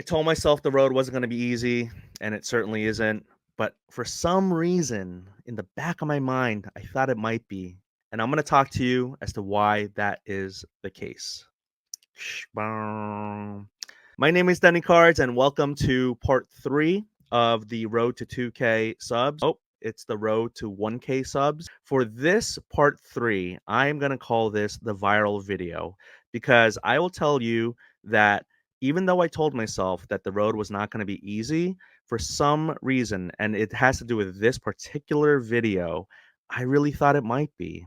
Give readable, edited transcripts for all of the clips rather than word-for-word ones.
I told myself the road wasn't going to be easy, and it certainly isn't. But for some reason, in the back of my mind, I thought it might be. And I'm going to talk to you as to why that is the case. Shbang. My name is Danny Cards, and welcome to part 3 of the road to 2K subs. Oh, it's the road to 1K subs. For this part 3, I am going to call this the viral video because I will tell you that even though I told myself that the road was not going to be easy, for some reason, and it has to do with this particular video, I really thought it might be.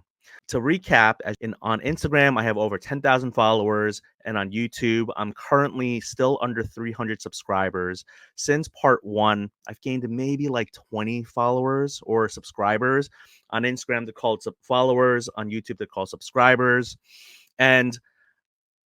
To recap, on Instagram, I have over 10,000 followers, and on YouTube, I'm currently still under 300 subscribers. Since part 1, I've gained maybe like 20 followers or subscribers. On Instagram, they're called followers. On YouTube, they're called subscribers. And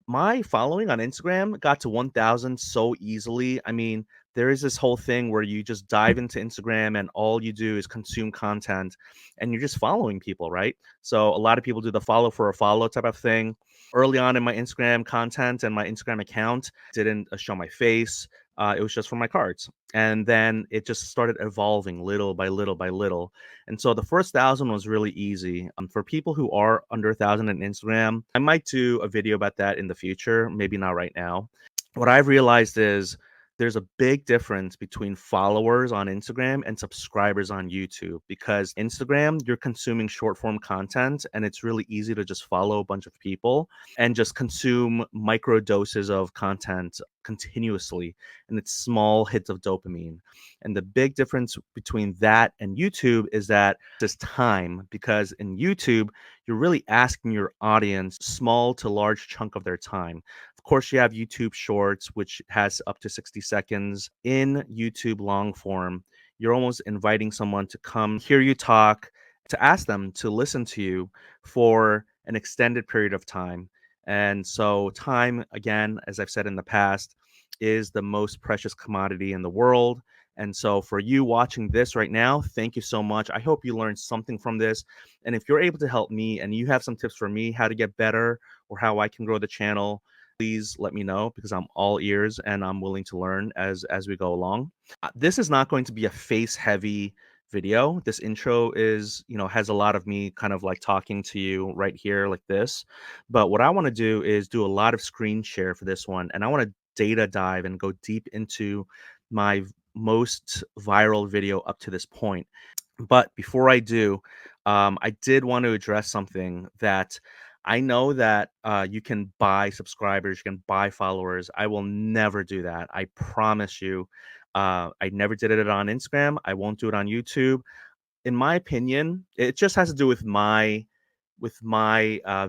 my following on Instagram got to 1,000 so easily. I mean, there is this whole thing where you just dive into Instagram and all you do is consume content and you're just following people, right? So a lot of people do the follow for a follow type of thing. Early on in my Instagram content and my Instagram account, didn't show my face. It was just for my cards. And then it just started evolving little by little by little. And so the first 1,000 was really easy. For people who are under 1,000 in Instagram, I might do a video about that in the future, maybe not right now. What I've realized is there's a big difference between followers on Instagram and subscribers on YouTube because Instagram, you're consuming short form content and it's really easy to just follow a bunch of people and just consume micro doses of content continuously, and it's small hits of dopamine. And the big difference between that and YouTube is that there's time, because in YouTube, you're really asking your audience small to large chunk of their time. Of course, you have YouTube Shorts, which has up to 60 seconds. In YouTube long form, you're almost inviting someone to come hear you talk, to ask them to listen to you for an extended period of time. And so, time, again, as I've said in the past, is the most precious commodity in the world. And so, for you watching this right now, thank you so much. I hope you learned something from this. And if you're able to help me and you have some tips for me how to get better or how I can grow the channel, please let me know, because I'm all ears and I'm willing to learn as we go along. This is not going to be a face heavy video. This intro is, has a lot of me kind of like talking to you right here like this. But what I want to do is do a lot of screen share for this one, and I want to data dive and go deep into my most viral video up to this point. But before I do, I did want to address something that I know that you can buy subscribers, you can buy followers. I will never do that. I promise you. I never did it on Instagram. I won't do it on YouTube. In my opinion, it just has to do with my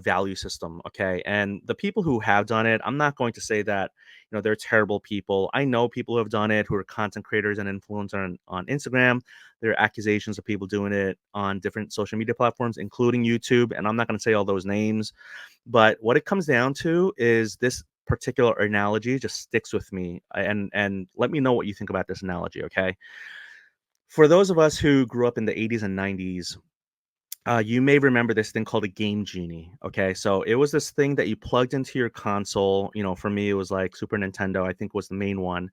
value system. Okay, and the people who have done it, I'm not going to say that they're terrible people. I know people who have done it, who are content creators and influencers on Instagram. There are accusations of people doing it on different social media platforms, including YouTube, and I'm not going to say all those names. But what it comes down to is this particular analogy just sticks with me, and let me know what you think about this analogy. Okay, for those of us who grew up in the 80s and 90s, you may remember this thing called a Game Genie. Okay, so it was this thing that you plugged into your console. For me, it was like Super Nintendo, I think was the main one.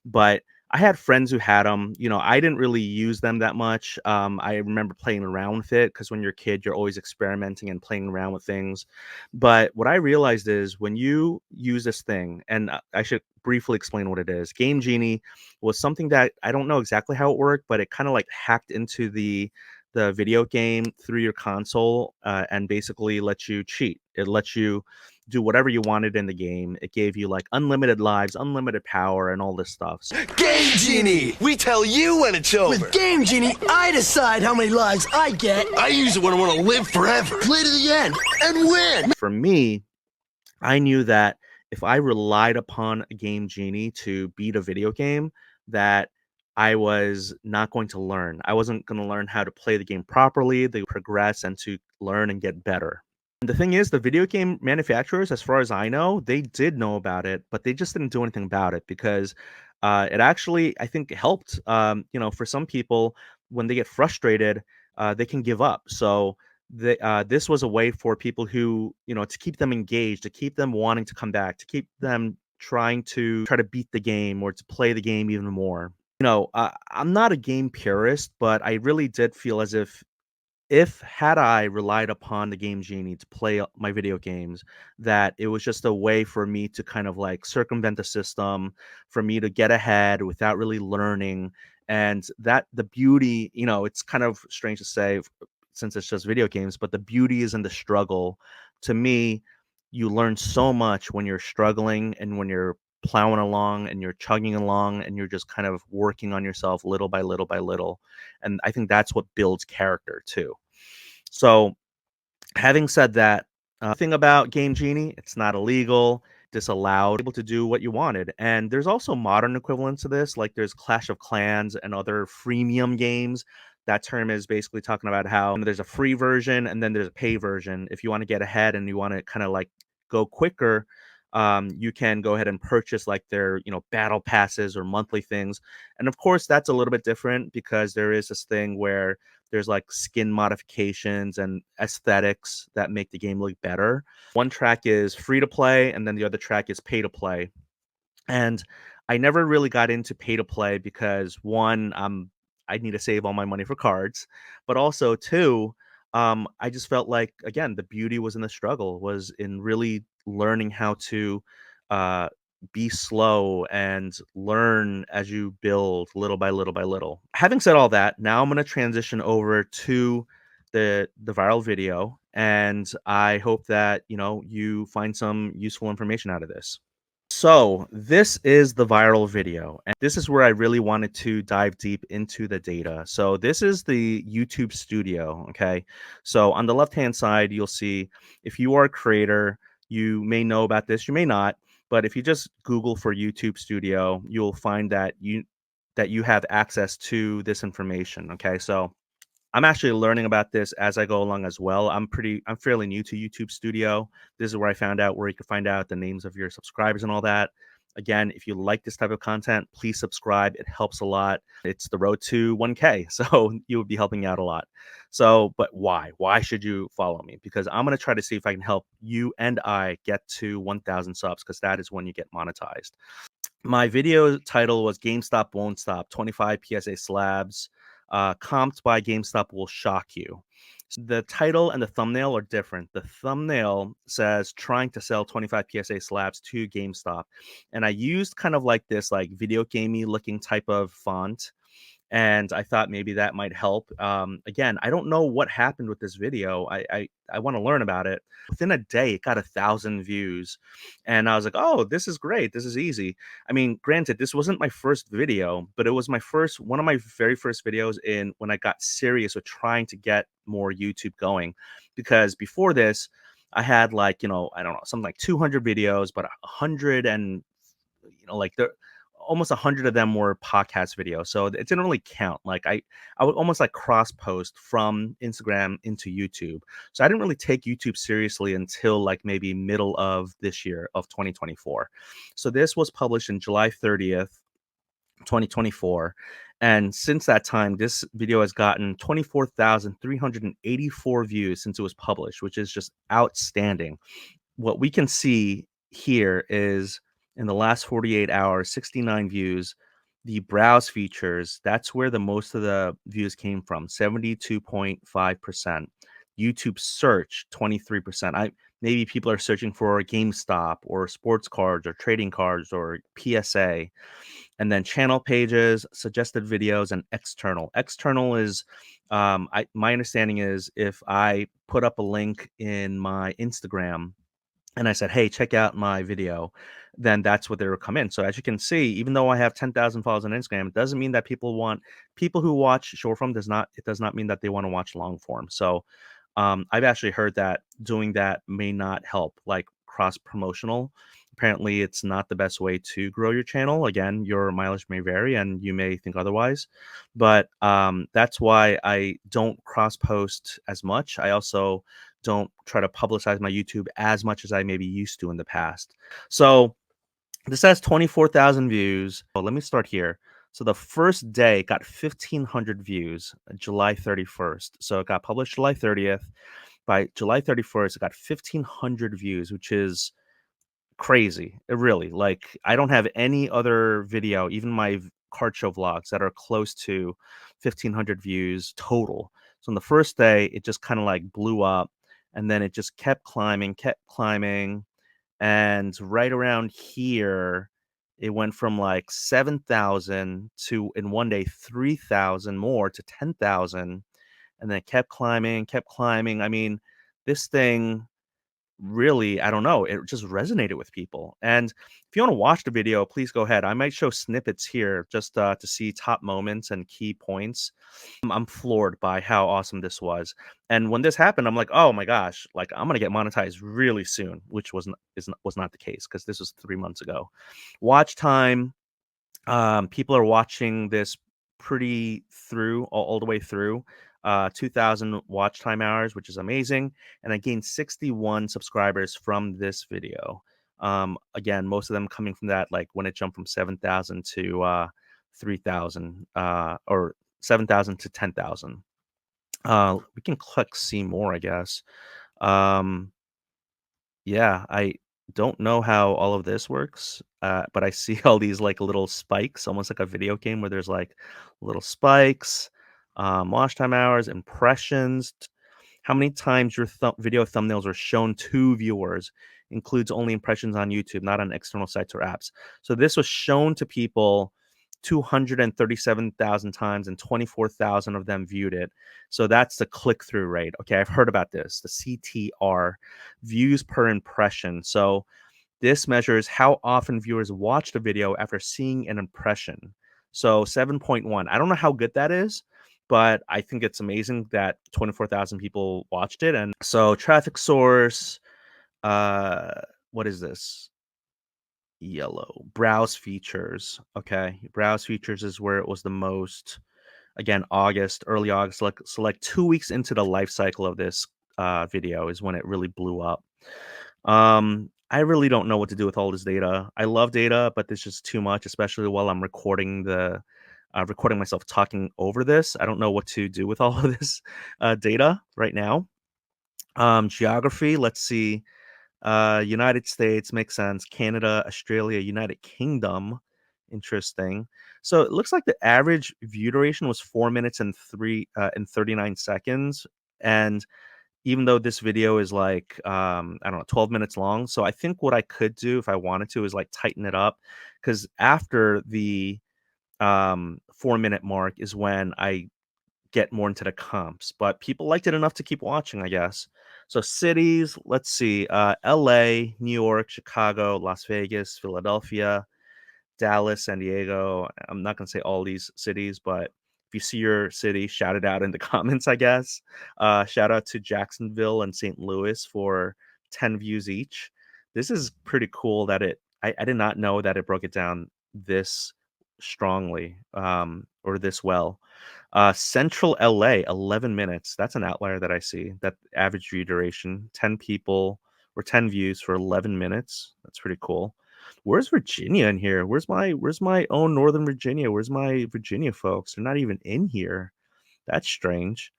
But I had friends who had them. I didn't really use them that much. I remember playing around with it because when you're a kid, you're always experimenting and playing around with things. But what I realized is when you use this thing, and I should briefly explain what it is. Game Genie was something that I don't know exactly how it worked, but it kind of like hacked into the video game through your console, and basically let you cheat. It lets you do whatever you wanted in the game. It gave you like unlimited lives, unlimited power, and all this stuff. Game Genie! We tell you when it's over. With Game Genie, I decide how many lives I get. I use it when I want to live forever. Play to the end and win. For me, I knew that if I relied upon a Game Genie to beat a video game, that I was not going to learn. I wasn't going to learn how to play the game properly, to progress, and to learn and get better. And the thing is, the video game manufacturers, as far as I know, they did know about it, but they just didn't do anything about it because it actually, I think, helped. For some people, when they get frustrated, they can give up. So this was a way for people who, to keep them engaged, to keep them wanting to come back, to keep them trying to beat the game or to play the game even more. I'm not a game purist, but I really did feel as if had I relied upon the Game Genie to play my video games, that it was just a way for me to kind of like circumvent the system, for me to get ahead without really learning. And that the beauty, it's kind of strange to say since it's just video games, but the beauty is in the struggle. To me, you learn so much when you're struggling and when you're plowing along and you're chugging along and you're just kind of working on yourself little by little by little. And I think that's what builds character too. So, having said that, thing about Game Genie, it's not illegal, disallowed, able to do what you wanted. And there's also modern equivalents to this, like there's Clash of Clans and other freemium games. That term is basically talking about how there's a free version and then there's a pay version. If you want to get ahead and you want to kind of like go quicker, you can go ahead and purchase like their battle passes or monthly things. And of course, that's a little bit different because there is this thing where there's like skin modifications and aesthetics that make the game look better. One track is free to play, and then the other track is pay to play. And I never really got into pay to play because one, I need to save all my money for cards, but also two, I just felt like again the beauty was in the struggle, was in really learning how to uh, be slow and learn as you build little by little by little. Having said all that, now I'm going to transition over to the viral video, and I hope that you find some useful information out of this. So this is the viral video, and this is where I really wanted to dive deep into the data. So this is the YouTube Studio, okay? So on the left-hand side, you'll see if you are a creator, you may know about this, you may not, but if you just Google for YouTube Studio, you'll find that you have access to this information, okay? So I'm actually learning about this as I go along as well. I'm fairly new to YouTube Studio. This is where I found out where you can find out the names of your subscribers and all that. Again, if you like this type of content, please subscribe. It helps a lot. It's the road to 1K, so you would be helping out a lot. So, but why? Why should you follow me? Because I'm going to try to see if I can help you and I get to 1,000 subs, because that is when you get monetized. My video title was GameStop Won't Stop, 25 PSA slabs comped by GameStop will shock you. So the title and the thumbnail are different. The thumbnail says trying to sell 25 PSA slabs to GameStop. And I used kind of like this like video gamey looking type of font, and I thought maybe that might help. Again, I don't know what happened with this video. I want to learn about it. Within a day, it got 1,000 views, and I was like, "Oh, this is great. This is easy." I mean, granted, this wasn't my first video, but it was one of my very first videos in when I got serious with trying to get more YouTube going. Because before this, I had like I don't know, something like 200 videos, but 100 and like there almost 100 of them were podcast videos, so it didn't really count. Like I would almost like cross post from Instagram into YouTube, so I didn't really take YouTube seriously until like maybe middle of this year of 2024. So this was published in July 30th 2024, and since that time this video has gotten 24,384 views since it was published, which is just outstanding. What we can see here is in the last 48 hours, 69 views. The browse features, that's where the most of the views came from, 72.5%. YouTube search, 23%. Maybe people are searching for GameStop or sports cards or trading cards or PSA. And then channel pages, suggested videos, and external. External is my understanding is if I put up a link in my Instagram and I said, "Hey, check out my video," then that's what they will come in. So as you can see, even though I have 10,000 followers on Instagram, it doesn't mean that people who watch short form does not mean that they want to watch long form. So I've actually heard that doing that may not help, like cross promotional. Apparently, it's not the best way to grow your channel. Again, your mileage may vary, and you may think otherwise. But that's why I don't cross post as much. I also don't try to publicize my YouTube as much as I maybe used to in the past. So this has 24,000 views. Oh, let me start here. So the first day got 1,500 views, July 31st. So it got published July 30th. By July 31st, it got 1,500 views, which is crazy. It really, like, I don't have any other video, even my card show vlogs, that are close to 1,500 views total. So on the first day, it just kind of like blew up, and then it just kept climbing, and right around here, it went from like 7,000 to in one day 3,000 more to 10,000, and then it kept climbing, kept climbing. I mean, this thing really, I don't know, it just resonated with people. And if you want to watch the video, please go ahead. I might show snippets here just to see top moments and key points. I'm floored by how awesome this was. And when this happened, I'm like, oh my gosh, like I'm gonna get monetized really soon, which was not the case because this was 3 months ago. Watch time, people are watching this pretty through all the way through. 2,000 watch time hours, which is amazing. And I gained 61 subscribers from this video. Again, most of them coming from that, like when it jumped from 7,000 to 3,000, or 7,000 to 10,000. We can click see more, I guess. Um, yeah, I don't know how all of this works, but I see all these like little spikes, almost like a video game where there's like little spikes, watch time hours, impressions, how many times your video thumbnails are shown to viewers, includes only impressions on YouTube, not on external sites or apps. So this was shown to people 237,000 times, and 24,000 of them viewed it. So that's the click through rate. Okay, I've heard about this, the CTR, views per impression. So this measures how often viewers watch the video after seeing an impression. So 7.1. I don't know how good that is, but I think it's amazing that 24,000 people watched it. And so traffic source, uh, what is this? Yellow. Browse features. Okay. Browse features is where it was the most. Again, August, early August, like 2 weeks into the life cycle of this video is when it really blew up. I really don't know what to do with all this data. I love data, but there's just too much, especially while I'm recording myself talking over this. I don't know what to do with all of this data right now. Geography, let's see. United States makes sense. Canada, Australia, United Kingdom, interesting. So it looks like the average view duration was 4 minutes and 39 seconds, and even though this video is like I don't know, 12 minutes long. So I think what I could do if I wanted to is like tighten it up, because after the 4 minute mark is when I get more into the comps. But people liked it enough to keep watching, I guess. So cities, let's see, LA, New York, Chicago, Las Vegas, Philadelphia, Dallas, San Diego. I'm not going to say all these cities, but if you see your city, shout it out in the comments, I guess. Shout out to Jacksonville and St. Louis for 10 views each. This is pretty cool that I did not know that it broke it down this strongly, or this well. Central LA, 11 minutes. That's an outlier that I see. That average view duration, 10 people or 10 views for 11 minutes. That's pretty cool. Where's Virginia in here? Where's my own Northern Virginia? Where's my Virginia folks? They're not even in here. That's strange.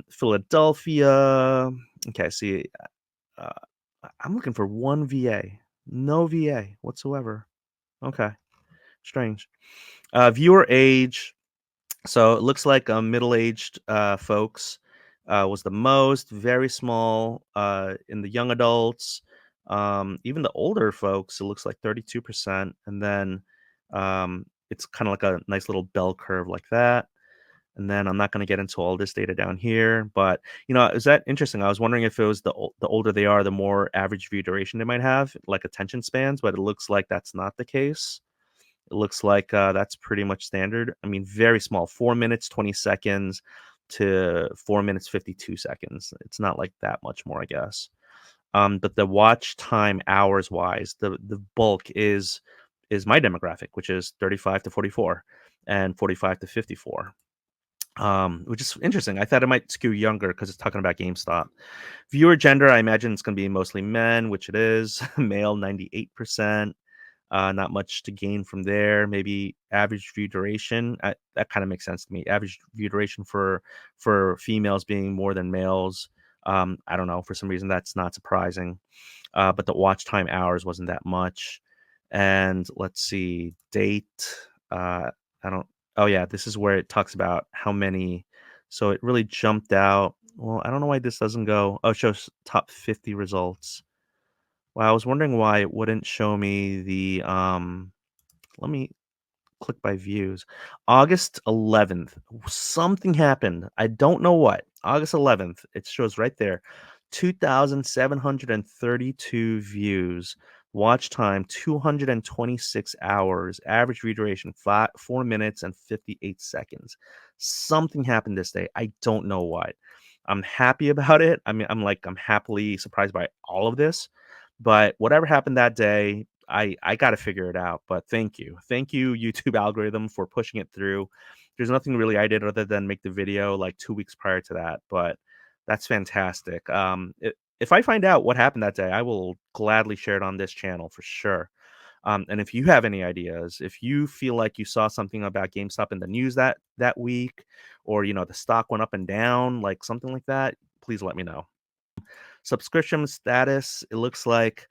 Philadelphia. Okay, see, uh, I'm looking for one VA. No VA whatsoever. Okay, strange. Viewer age. So it looks like middle-aged folks was the most, very small in the young adults. Even the older folks, it looks like 32%. And then it's kind of like a nice little bell curve like that. And then I'm not going to get into all this data down here, but is that interesting? I was wondering if it was the older they are, the more average view duration they might have, like attention spans, but it looks like that's not the case. It looks like that's pretty much standard. I mean, very small, 4 minutes, 20 seconds to 4 minutes, 52 seconds. It's not like that much more, I guess. But the watch time hours wise, the bulk is my demographic, which is 35 to 44 and 45 to 54. Which is interesting. I thought it might skew younger because it's talking about GameStop. Viewer gender, I imagine it's going to be mostly men, which it is. Male, 98%. Not much to gain from there. Maybe average view duration. That kind of makes sense to me. Average view duration for females being more than males. I don't know, for some reason that's not surprising. But the watch time hours wasn't that much. And let's see, date. I don't. Oh yeah, this is where it talks about how many. So it really jumped out. Well, I don't know why this doesn't go. Oh, it shows top 50 results. Well, I was wondering why it wouldn't show me the. Let me click by views. August 11th, something happened. I don't know what. August 11th, it shows right there. 2,732 views. Watch time 226 hours. Average view duration 4 minutes and 58 seconds. Something happened this day. I don't know what. I'm happy about it. I mean, I'm happily surprised by all of this. But whatever happened that day, I got to figure it out. But thank you, YouTube algorithm, for pushing it through. There's nothing really I did other than make the video like 2 weeks prior to that, but that's fantastic. If I find out what happened that day, I will gladly share it on this channel for sure. And if you have any ideas, if you feel like you saw something about GameStop in the news that week, or the stock went up and down, like something like that, please let me know. Subscription status, it looks like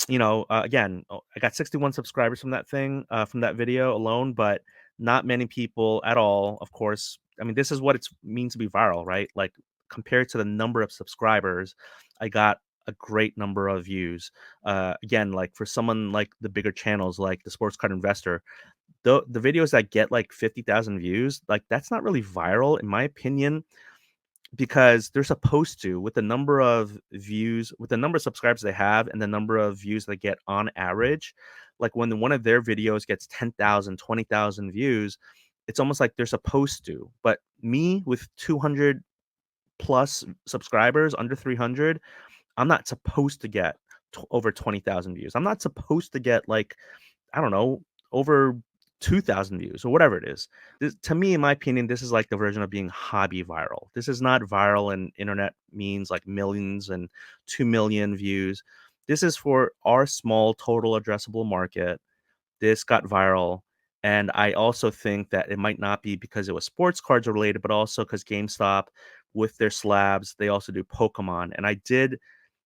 again, I got 61 subscribers from that thing, from that video alone, but not many people at all. Of course, I mean, this is what it means to be viral, right? Like compared to the number of subscribers, I got a great number of views. Again, like for someone like the bigger channels, like the Sports Card Investor, the videos that get like 50,000 views, like that's not really viral, in my opinion, because they're supposed to, with the number of views, with the number of subscribers they have and the number of views they get on average. Like when one of their videos gets 10,000, 20,000 views, it's almost like they're supposed to. But me with 200 plus subscribers, under 300, I'm not supposed to get over 20,000 views. I'm not supposed to get like, I don't know, over 2,000 views or whatever it is. To me, in my opinion, this is like the version of being hobby viral. This is not viral and internet means like millions and 2 million views. This is for our small total addressable market. This got viral. And I also think that it might not be because it was sports cards related, but also because GameStop, with their slabs, they also do Pokemon. And I did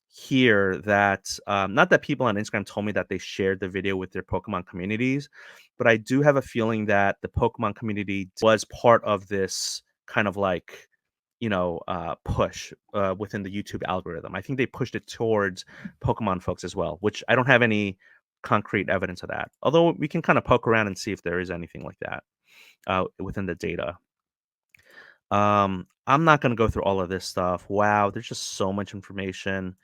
hear that, not that people on Instagram told me that they shared the video with their Pokemon communities, but I do have a feeling that the Pokemon community was part of this kind of like, push within the YouTube algorithm. I think they pushed it towards Pokemon folks as well, which I don't have any concrete evidence of that. Although we can kind of poke around and see if there is anything like that within the data. I'm not going to go through all of this stuff. Wow, there's just so much information.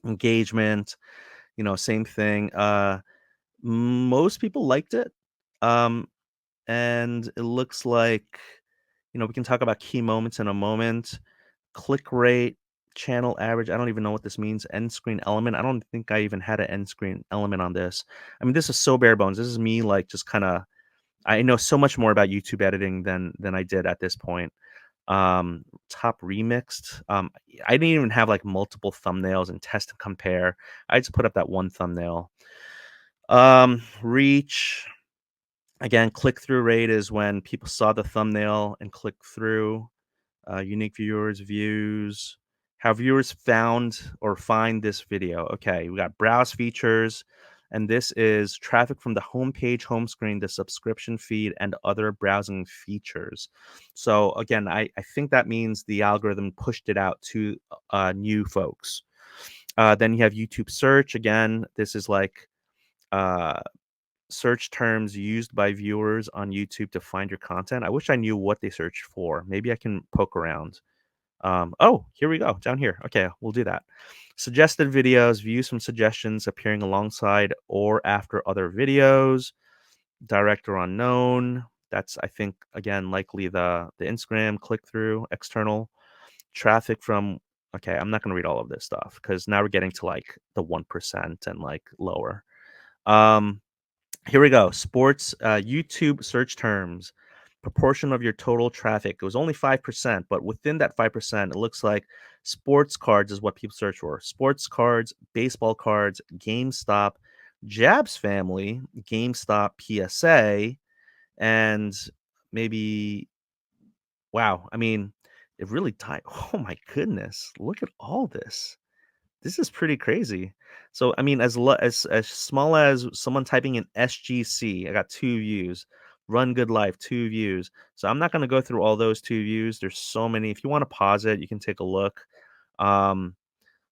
Engagement, same thing. Most people liked it. Um, and it looks like, we can talk about key moments in a moment. Click rate, channel average. I don't even know what this means. End screen element. I don't think I even had an end screen element on this. I mean, this is so bare bones. This is me like just kind of, I know so much more about YouTube editing than I did at this point. Top remixed. I didn't even have like multiple thumbnails and test and compare. I just put up that one thumbnail. Reach, again, click-through rate is when people saw the thumbnail and click through. Unique viewers, views, how viewers found or find this video. Okay, we got browse features, and this is traffic from the homepage, home screen, the subscription feed, and other browsing features. So again, I think that means the algorithm pushed it out to new folks. Then you have YouTube search. Again, this is like uh, search terms used by viewers on YouTube to find your content. I wish I knew what they search for. Maybe I can poke around. Oh, here we go, down here. Okay, we'll do that. Suggested videos, views from suggestions appearing alongside or after other videos. Direct or unknown. That's, I think, again, likely the Instagram click through. External traffic from. Okay, I'm not going to read all of this stuff because now we're getting to like the 1% and like lower. Here we go. Sports, YouTube search terms, proportion of your total traffic. It was only 5%, but within that 5%, it looks like sports cards is what people search for. Sports cards, baseball cards, GameStop, Jabs Family, GameStop PSA, and maybe, wow. I mean, It really tight. Oh my goodness. Look at all this. This is pretty crazy. So, I mean, as small as someone typing in SGC, I got 2 views. Run Good Life, 2 views. So I'm not gonna go through all those 2 views. There's so many. If you wanna pause it, you can take a look. Um,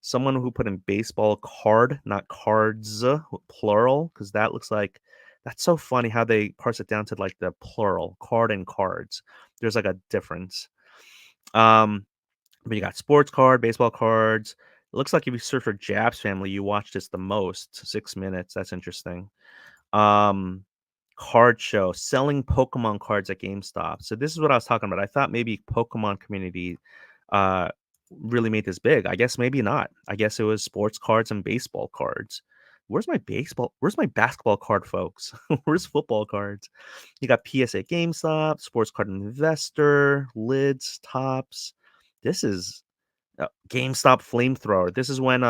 Someone who put in baseball card, not cards, plural, because that looks like that's so funny how they parse it down to like the plural, card and cards. There's like a difference. Um, but you got sports card, baseball cards. It looks like if you search for Jabs family, you watched this the most, 6 minutes. That's interesting. Um, Card show, selling Pokemon cards at GameStop. So this is what I was talking about. I thought maybe Pokemon community uh really made this big. I guess maybe not. I guess it was sports cards and baseball cards. Where's my basketball card, folks? Where's football cards? You got PSA GameStop, Sports Card Investor, Lids, Tops. This is GameStop Flamethrower. This is when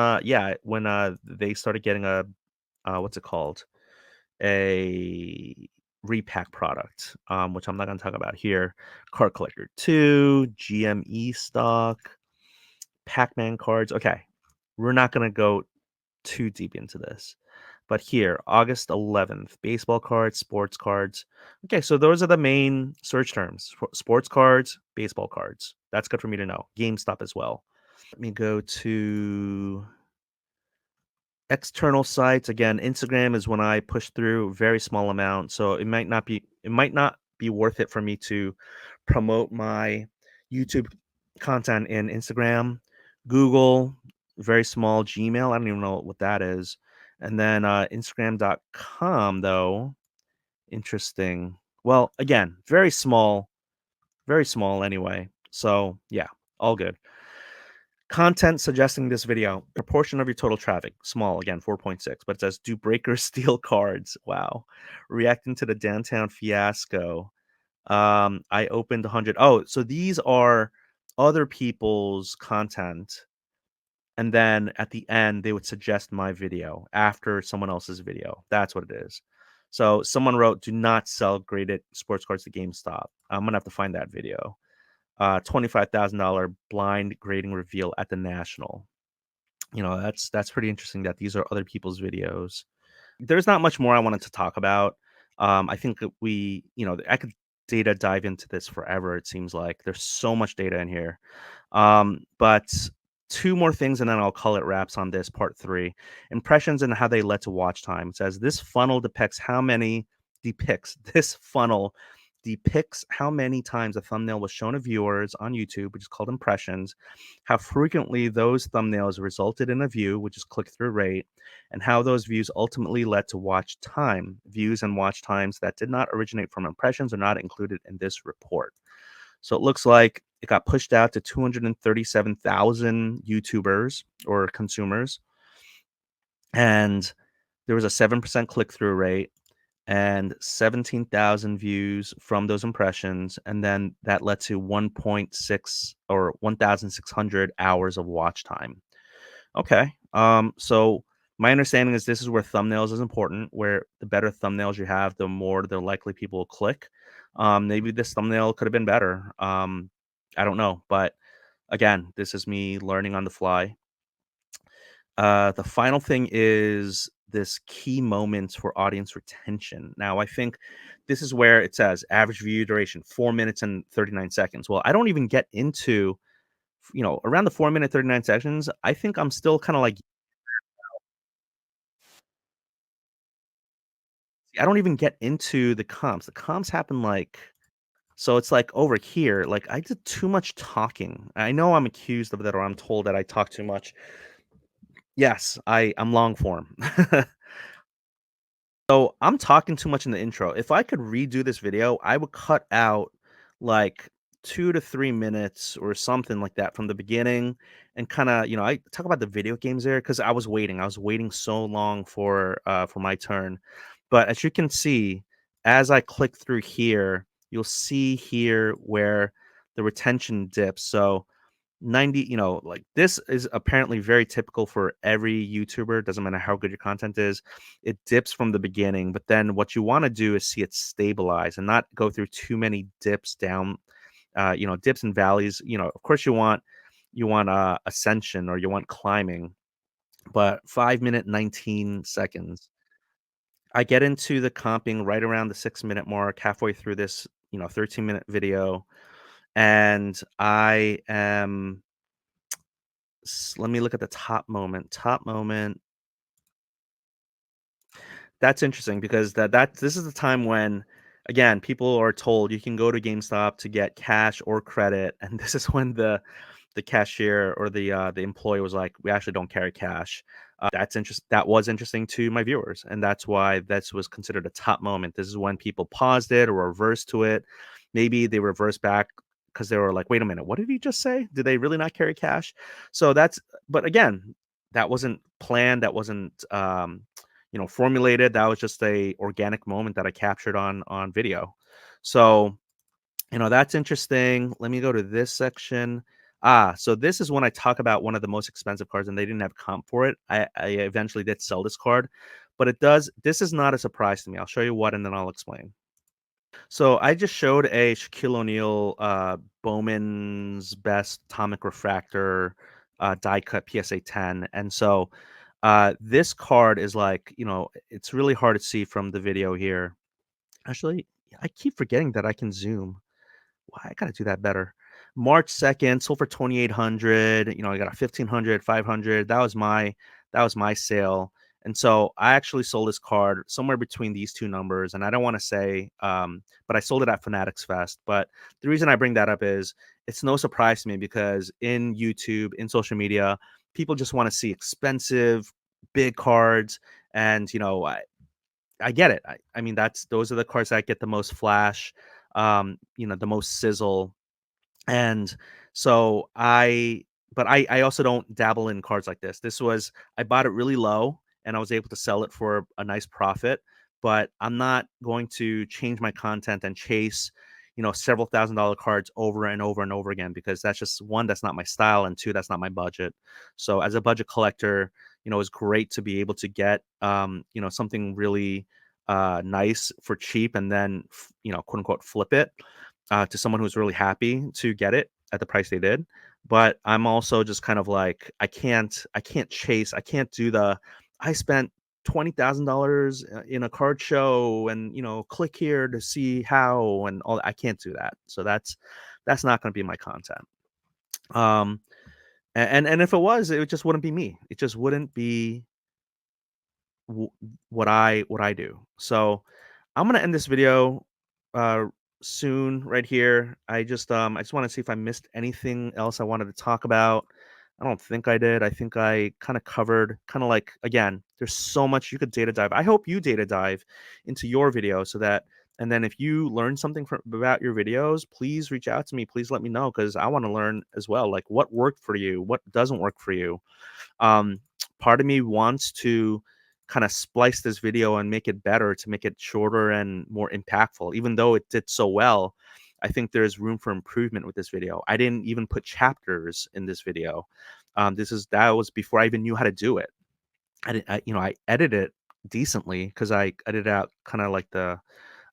they started getting a what's it called? A repack product, which I'm not gonna talk about here. Card Collector 2, GME stock, Pac-Man cards. Okay, we're not gonna go too deep into this. But here, August 11th, baseball cards, sports cards. Okay, so those are the main search terms. Sports cards, baseball cards. That's good for me to know. GameStop as well. Let me go to external sites. Again, Instagram is when I push through very small amount, so it might not be worth it for me to promote my YouTube content in Instagram. Google, very small. Gmail, I don't even know what that is. And then Instagram.com, though, interesting. Well, again, very small anyway. So yeah, all good. Content suggesting this video, proportion of your total traffic, small, again, 4.6, but it says, do breakers steal cards? Wow. Reacting to the downtown fiasco. I opened 100. Oh, so these are other people's content. And then at the end, they would suggest my video after someone else's video. That's what it is. So someone wrote, do not sell graded sports cards to GameStop. I'm going to have to find that video. $25,000 blind grading reveal at the National. That's pretty interesting that these are other people's videos. There's not much more I wanted to talk about. I think that I could data dive into this forever. It seems like there's so much data in here. But two more things, and then I'll call it wraps on this part 3. Impressions and how they led to watch time. It says this funnel depicts how many times a thumbnail was shown to viewers on YouTube, which is called impressions, how frequently those thumbnails resulted in a view, which is click-through rate, and how those views ultimately led to watch time. Views and watch times that did not originate from impressions are not included in this report. So it looks like it got pushed out to 237,000 YouTubers or consumers, and there was a 7% click-through rate and 17,000 views from those impressions, and then that led to 1.6 or 1,600 hours of watch time. Okay. So my understanding is this is where thumbnails is important, where the better thumbnails you have, the more they're likely people will click. Maybe this thumbnail could have been better. I don't know, but again, this is me learning on the fly. The final thing is this key moments for audience retention. Now, I think this is where it says average view duration 4 minutes and 39 seconds. Well, I don't even get into, around the 4 minute 39 seconds. I think I'm still kind of like, I don't even get into the comps. The comps happen like, so it's like over here, like I did too much talking. I know I'm accused of that, or I'm told that I talk too much. Yes, I'm long form. So I'm talking too much in the intro. If I could redo this video, I would cut out like 2 to 3 minutes or something like that from the beginning and kind of, I talk about the video games there because I was waiting. I was waiting so long for my turn. But as you can see, as I click through here, you'll see here where the retention dips. So 90, like this is apparently very typical for every YouTuber. Doesn't matter how good your content is, it dips from the beginning. But then what you want to do is see it stabilize and not go through too many dips down dips and valleys. Of course you want ascension, or you want climbing, but 5 minute 19 seconds. I get into the comping right around the 6 minute mark, halfway through this 13-minute video, and I am. Let me look at the top moment. Top moment. That's interesting because this is the time when, again, people are told you can go to GameStop to get cash or credit, and this is when the cashier or the employee was like, "We actually don't carry cash." That was interesting to my viewers, and that's why this was considered a top moment. This is when people paused it or reversed to it. Maybe they reversed back because they were like, "Wait a minute, what did he just say? Did they really not carry cash?" So but again, that wasn't planned. That wasn't formulated. That was just a organic moment that I captured on video. So that's interesting. Let me go to this section. So this is when I talk about one of the most expensive cards, and they didn't have comp for it. I eventually did sell this card, but this is not a surprise to me. I'll show you what, and then I'll explain. So I just showed a Shaquille O'Neal Bowman's Best Atomic Refractor die cut PSA 10, and so this card is like, it's really hard to see from the video here. Actually, I keep forgetting that I can zoom. Why, I gotta do that better. March 2nd, sold for 2,800. I got a 1,500, 500. That was my sale. And so I actually sold this card somewhere between these two numbers. And I don't want to say, but I sold it at Fanatics Fest. But the reason I bring that up is it's no surprise to me because in YouTube, in social media, people just want to see expensive, big cards. And I get it. I mean, those are the cards that get the most flash, the most sizzle. And so I also don't dabble in cards like this. I bought it really low and I was able to sell it for a nice profit, but I'm not going to change my content and chase, several $1,000 cards over and over and over again, because that's just, one, that's not my style, and two, that's not my budget. So as a budget collector, it's great to be able to get, something really nice for cheap, and then, quote unquote, flip it to someone who's really happy to get it at the price they did. But I'm also just kind of like, I can't chase, I can't do I spent $20,000 in a card show, and click here to see how, and all. I can't do that. So that's not going to be my content. Um, and if it was, it just wouldn't be me. It just wouldn't be w- what I do. So I'm gonna end this video uh soon right here. I just want to see if I missed anything else I wanted to talk about. I don't think I did. I think I kind of covered, kind of like, again, there's so much you could data dive. I hope you data dive into your video, and then if you learn something about your videos, please reach out to me. Please let me know, because I want to learn as well, like what worked for you, what doesn't work for you. um, Part of me wants to kind of splice this video and make it better, to make it shorter and more impactful. Even though it did so well, I think there's room for improvement with this video. I didn't even put chapters in this video. That was before I even knew how to do it. I edited it decently, because I edited out kind of like the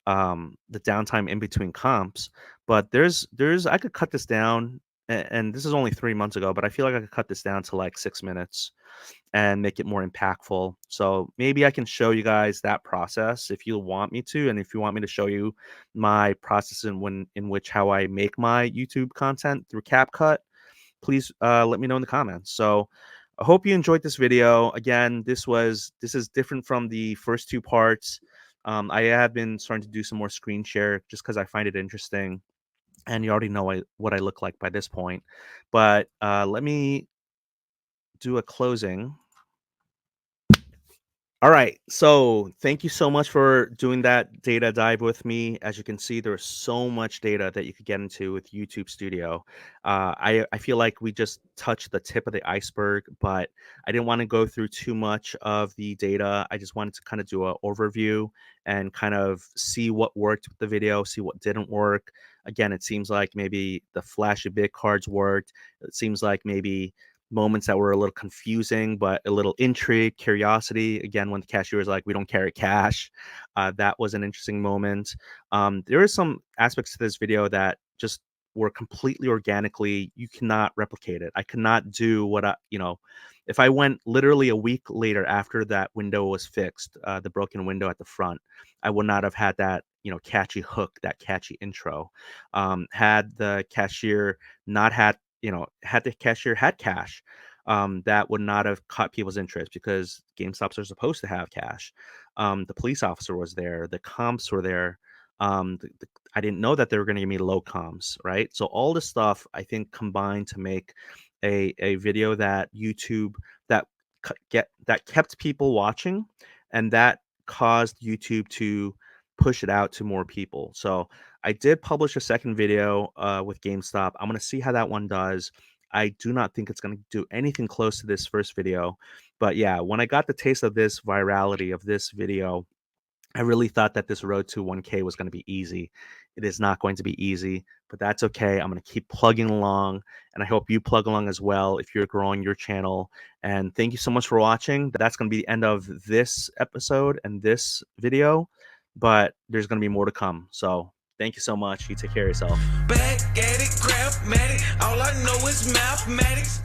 downtime in between comps. But I could cut this down, and this is only 3 months ago, but I feel like I could cut this down to like 6 minutes and make it more impactful. So maybe I can show you guys that process if you want me to, and if you want me to show you my process in which how I make my YouTube content through CapCut, please let me know in the comments. So I hope you enjoyed this video. Again, this is different from the first two parts. I have been starting to do some more screen share just because I find it interesting, and you already know what I look like by this point. But let me do a closing. All right. So thank you so much for doing that data dive with me. As you can see, there's so much data that you could get into with YouTube Studio. I feel like we just touched the tip of the iceberg, but I didn't want to go through too much of the data. I just wanted to kind of do an overview and kind of see what worked with the video, see what didn't work. Again, it seems like maybe the flashy big cards worked. It seems like maybe moments that were a little confusing, but a little intrigue, curiosity. Again, when the cashier was like, "We don't carry cash," that was an interesting moment. There are some aspects to this video that just were completely organically, you cannot replicate it. I could not do what if I went literally a week later after that window was fixed, the broken window at the front, I would not have had that, catchy hook, that catchy intro. Had the cashier not had, had the cashier had cash, that would not have caught people's interest because GameStops are supposed to have cash. The police officer was there, the comps were there. I didn't know that they were going to give me low comms, right? So all this stuff I think combined to make a video that YouTube that that kept people watching, and that caused YouTube to push it out to more people. So I did publish a second video with GameStop. I'm gonna see how that one does. I do not think it's gonna do anything close to this first video, but yeah, when I got the taste of this virality of this video, I really thought that this road to 1K was going to be easy. It is not going to be easy, but that's okay. I'm going to keep plugging along, and I hope you plug along as well if you're growing your channel. And thank you so much for watching. That's going to be the end of this episode and this video, but there's going to be more to come. So thank you so much. You take care of yourself. Back at it, all I know is mathematics.